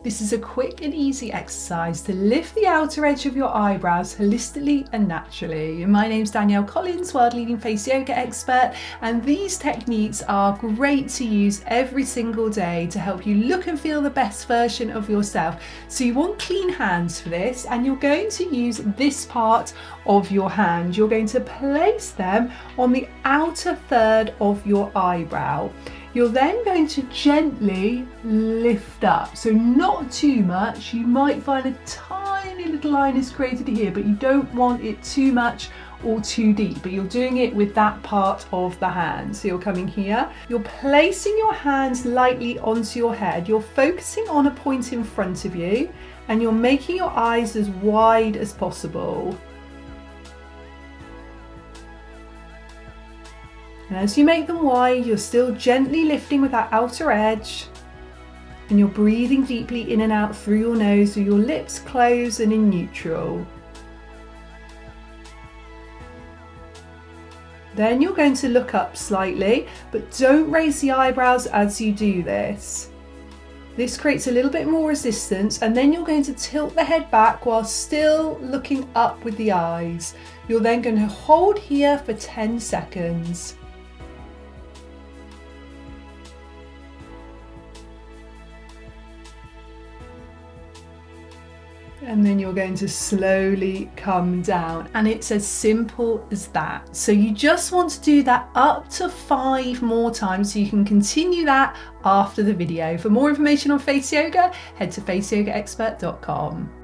This is a quick and easy exercise to lift the outer edge of your eyebrows holistically and naturally. My name's Danielle Collins, world leading face yoga expert, and these techniques are great to use every single day to help you look and feel the best version of yourself. So you want clean hands for this, and you're going to use this part of your hand. You're going to place them on the outer third of your eyebrow. You're then going to gently lift up, so not too much. You might find a tiny little line is created here, but you don't want it too much or too deep, but you're doing it with that part of the hand. So you're coming here, you're placing your hands lightly onto your head, you're focusing on a point in front of you, and you're making your eyes as wide as possible. And as you make them wide, you're still gently lifting with that outer edge, and you're breathing deeply in and out through your nose with your lips closed and in neutral. Then you're going to look up slightly, but don't raise the eyebrows as you do this. This creates a little bit more resistance, and then you're going to tilt the head back while still looking up with the eyes. You're then going to hold here for 10 seconds. And then you're going to slowly come down, and it's as simple as that. So you just want to do that up to 5 more times, so you can continue that after the video. For more information on face yoga, head to faceyogaexpert.com.